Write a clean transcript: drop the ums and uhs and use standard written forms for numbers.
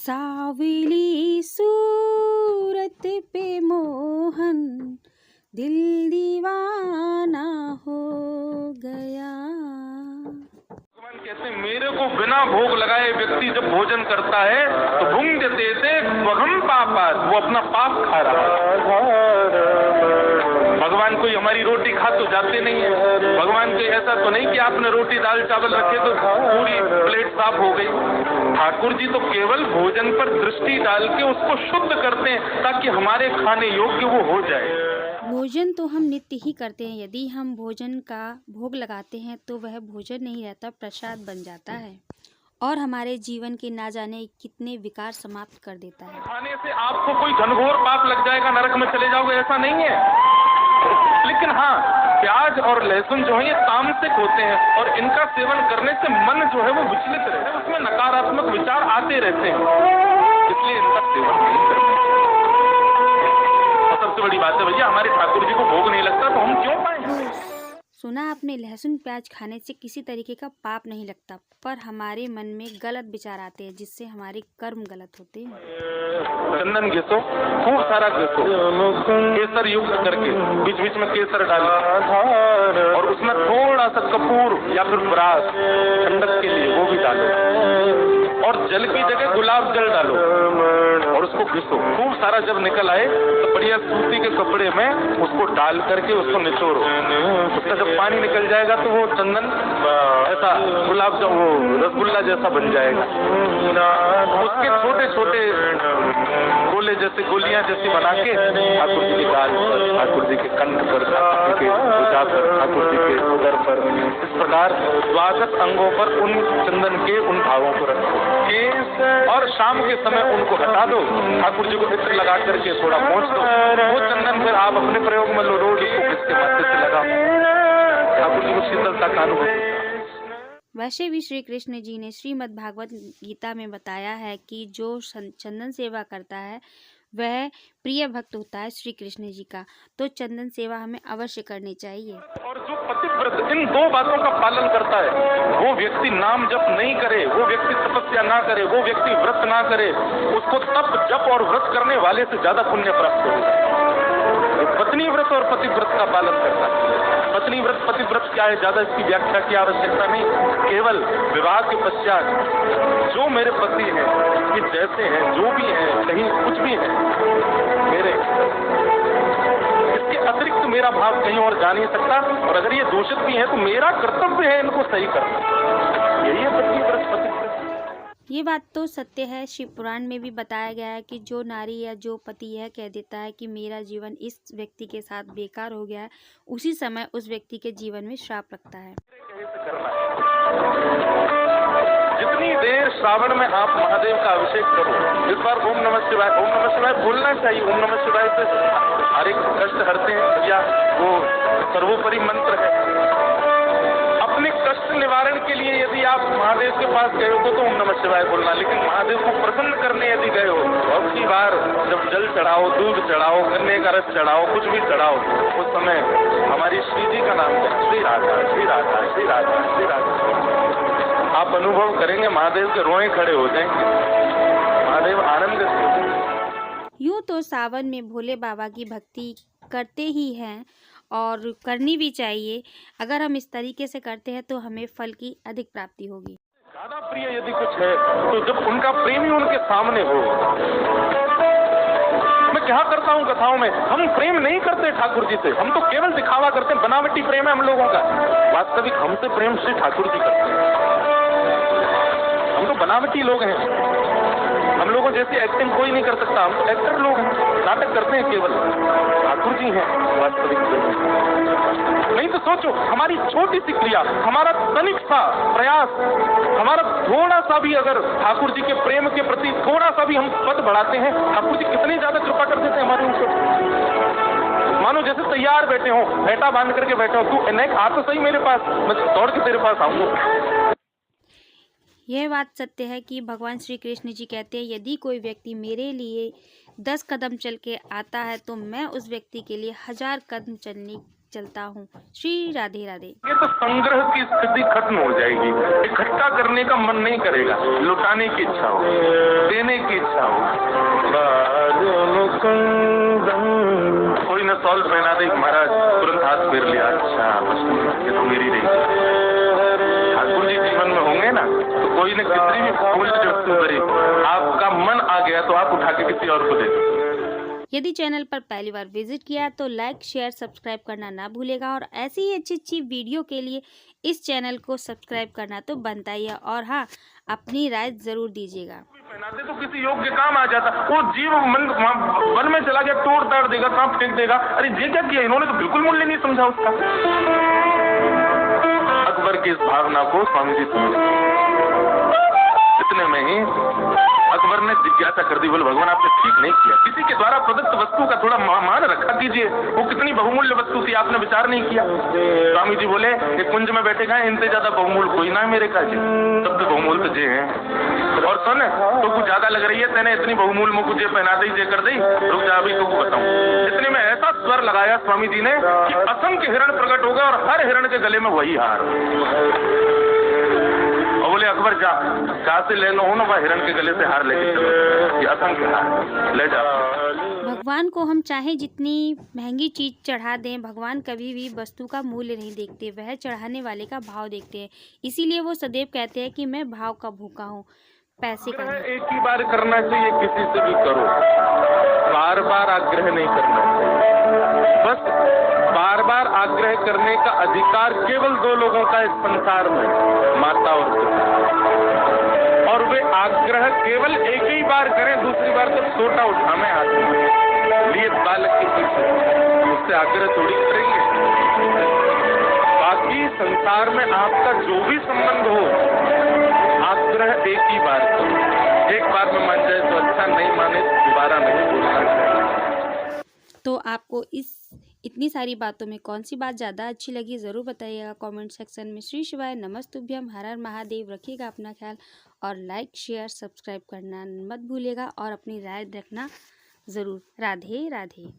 सावली सूरत पे मोहन दिल दीवाना हो गया। भगवान कहते हैं मेरे को बिना भोग लगाए व्यक्ति जब भोजन करता है तो भुंग देते वहम पापा, वो अपना पाप खा रहा है। भगवान कोई हमारी रोटी खा तो जाते नहीं है। भगवान कोई ऐसा तो नहीं कि आपने रोटी दाल चावल रखे तो पूरी प्लेट साफ हो गई। ठाकुर जी तो केवल भोजन पर दृष्टि डाल के उसको शुद्ध करते हैं ताकि हमारे खाने योग्य वो हो जाए। भोजन तो हम नित्य ही करते हैं। यदि हम भोजन का भोग लगाते हैं तो वह भोजन नहीं रहता, प्रसाद बन जाता है और हमारे जीवन के ना जाने कितने विकार समाप्त कर देता है। खाने से आपको कोई घनघोर पाप लग जाएगा, नरक में चले जाओगे, ऐसा नहीं है। लेकिन हाँ, प्याज और लहसुन जो है ये तामसिक होते हैं और इनका सेवन करने से मन जो है वो विचलित रहता है, उसमें नकारात्मक विचार आते रहते हैं, इसलिए इनका सेवन नहीं करना। और सबसे बड़ी बात है भैया, हमारे ठाकुर जी को भोग नहीं लगता तो हम क्यों पाएं? सुना आपने, लहसुन प्याज खाने से किसी तरीके का पाप नहीं लगता, पर हमारे मन में गलत विचार आते हैं जिससे हमारे कर्म गलत होते हैं। चंदन घिसो, खूब सारा घिसो, केसर युक्त करके बीच बीच में केसर डालो और उसमें थोड़ा सा कपूर या फिर ब्रास ठंडक के लिए वो भी डालो और जल की जगह गुलाब जल डालो और उसको घिसो। खूब सारा जब निकल आए तो बढ़िया सूती के कपड़े में उसको डाल करके उसको निचोड़ो। उसका जब पानी निकल जाएगा तो वो चंदन ऐसा गुलाब का वो रसगुल्ला जैसा बन जाएगा। उसके छोटे छोटे गोले जैसे गोलियां जैसी बना के ठाकुर जी की गाल पर, ठाकुर जी के कंठ पर, ठाकुर जी के भुजा पर, ठाकुर जी के उदर पर, इस प्रकार 12 अंगों पर उन चंदन के उन भावों को रखो और शाम के समय उनको हटा दो। ठाकुर जी को इत्र लगा करके थोड़ा पोंछ दो। वो चंदन फिर आप अपने प्रयोग में लो, रोज उसको किसके माथे से लगाओ, ठाकुर जी को शीतलता का अनुभव। वैसे भी श्री कृष्ण जी ने श्रीमद् भागवत गीता में बताया है कि जो चंदन सेवा करता है वह प्रिय भक्त होता है श्री कृष्ण जी का, तो चंदन सेवा हमें अवश्य करनी चाहिए। और जो पतिव्रत इन दो बातों का पालन करता है, वो व्यक्ति नाम जप नहीं करे, वो व्यक्ति तपस्या ना करे, वो व्यक्ति व्रत ना करे, उसको तप जप और व्रत करने वाले से ज्यादा पुण्य प्राप्त होगा। पत्नी व्रत और पतिव्रत का पालन करता है। पत्नी व्रत पतिव्रत क्या है, ज्यादा इसकी व्याख्या की आवश्यकता नहीं, केवल विवाह के पश्चात जो मेरे पति हैं, ये जैसे हैं, जो भी हैं, कहीं कुछ भी है मेरे, इसके अतिरिक्त मेरा भाव कहीं और जा नहीं सकता और अगर ये दूषित भी है तो मेरा कर्तव्य है इनको सही करना। यही है पत्नी व्रत पतिव्रत। ये बात तो सत्य है। शिव पुराण में भी बताया गया है कि जो नारी या जो पति यह कह देता है कि मेरा जीवन इस व्यक्ति के साथ बेकार हो गया है, उसी समय उस व्यक्ति के जीवन में श्राप लगता है। जितनी देर श्रावण में आप महादेव का अभिषेक करो, इस बार ओम नमः शिवाय बोलना चाहिए। ओम नमः शिवाय से हर एक कष्ट हरते हैं या वो सर्वोपरि मंत्र है। अपने कष्ट निवारण के लिए यदि आप महादेव के पास गए हो तो ओम नमः शिवाय बोलना, लेकिन महादेव को प्रसन्न करने यदि गए हो तो अब की बार जब जल चढ़ाओ, दूध चढ़ाओ, गन्ने का रस चढ़ाओ, कुछ भी चढ़ाओ, उस समय हमारी श्री जी का नाम है, श्री राधा श्री राधा श्री राधा श्री राधा। आप अनुभव करेंगे महादेव के रोए खड़े हो जाएंगे, महादेव आनंद से। यूँ तो सावन में भोले बाबा की भक्ति करते ही हैं और करनी भी चाहिए। अगर हम इस तरीके से करते हैं तो हमें फल की अधिक प्राप्ति होगी। ज्यादा प्रिय यदि कुछ है तो जब उनका प्रेमी उनके सामने हो। मैं क्या करता हूँ कथाओं में, हम प्रेम नहीं करते ठाकुर जी से, हम तो केवल दिखावा करते हैं, बनावटी प्रेम है हम लोगों का। वास्तविक हमसे प्रेम श्री ठाकुर जी करते हैं। हम तो बनावटी लोग हैं, हम लोगों जैसी एक्टिंग कोई नहीं कर सकता, हम तो एक्टर लोग हैं, नाटक करते हैं, केवल ठाकुर जी हैं वास्तविक। नहीं तो सोचो, हमारी छोटी सी क्रिया, हमारा तनिक सा प्रयास, हमारा थोड़ा सा भी अगर ठाकुर जी के प्रेम के प्रति थोड़ा सा भी हम पद बढ़ाते हैं, ठाकुर जी कितनी ज्यादा कृपा कर देते हैं हमारे ऊपर। मानो जैसे तैयार बैठे हो, बैठा बांध करके बैठे हो, तू अनेक आ तो सही मेरे पास, मैं दौड़ के तेरे पास आऊंगा। यह बात सत्य है कि भगवान श्री कृष्ण जी कहते हैं, यदि कोई व्यक्ति मेरे लिए 10 कदम चल के आता है तो मैं उस व्यक्ति के लिए 1000 कदम चलने चलता हूँ। श्री राधे राधे। ये तो संग्रह की स्थिति खत्म हो जाएगी, इकट्ठा करने का मन नहीं करेगा, लुटाने की इच्छा हो, देने की इच्छा हो। कोई न सॉल पहना दे महाराज, तुरंत हाथ फेर लिया, अच्छा ये तो मेरी रही। ठाकुर जी जीवन में होंगे ना तो कोई न कितनी भी फूल की वस्तु करे, आपका मन आ गया तो आप उठा के किसी और को दे दो। यदि चैनल पर पहली बार विजिट किया तो लाइक शेयर सब्सक्राइब करना ना भूलेगा और ऐसी ही अच्छी वीडियो के लिए इस चैनल को सब्सक्राइब करना तो बनता ही है। और हाँ, अपनी राय जरूर दीजिएगा। पहनाते तो किसी योग्य काम आ जाता, वो जीव मन वन में चला गया, तोड़ ताड़ देगा, सांप फेंक देगा। अरे ये क्या किया इन्होंने, तो बिल्कुल मूल्य नहीं समझा उसका। अकबर की इस भावना को स्वामी जी समझ, इतने में ही अकबर ने जिज्ञासा कर दी, बोले भगवान आपने ठीक नहीं किया, किसी के द्वारा प्रदत्त वस्तु का थोड़ा मान रखा कीजिए, वो कितनी बहुमूल्य वस्तु थी, आपने विचार नहीं किया। स्वामी जी बोले एक कुंज में बैठे गए, इनसे ज्यादा बहुमूल्य कोई ना है मेरे काजी, सबसे बहुमूल्य तो जे है। और सुन, तो कुछ ज्यादा लग रही है, तेने इतनी बहुमूल्य मुझे जे पहना दी, जे कर दी, रुक जा अभी तो बताऊं। इतने में ऐसा स्वर लगाया स्वामी जी ने कि असंख्य हिरण प्रकट हो गए और हर हिरण के गले में वही हार। और बोले अकबर जा, कहाँ से ले लो हो ना, वह हिरण के गले से हार लेके चलो, ये असंख्य हार ले जाओ। भगवान को हम चाहे जितनी महंगी चीज चढ़ा दें, भगवान कभी भी वस्तु का मूल्य नहीं देखते, वह चढ़ाने वाले का भाव देखते हैं। इसीलिए वो सदैव कहते हैं कि मैं भाव का भूखा हूँ, पैसे का नहीं। एक ही बार करना चाहिए, किसी से भी करो, बार बार आग्रह नहीं करना चाहिए। बस बार बार आग्रह करने का अधिकार केवल दो लोगों का इस संसार में, माता और पिता। और वे आग्रह केवल एक ही बार करें, दूसरी बार तो छोटा उठावे हाथ लिए बालक के पीछे, उससे आग्रह थोड़ी करेंगे। बाकी संसार में आपका जो भी संबंध हो, आग्रह एक ही बार करो, एक बार में मान जाए तो अच्छा, नहीं माने तो दोबारा नहीं बोलना चाहिए। तो आपको इतनी सारी बातों में कौन सी बात ज़्यादा अच्छी लगी ज़रूर बताइएगा कमेंट सेक्शन में। श्री शिवाय नमस्तुभ्यम, हर हर महादेव। रखिएगा अपना ख्याल और लाइक शेयर सब्सक्राइब करना मत भूलिएगा और अपनी राय रखना ज़रूर। राधे राधे।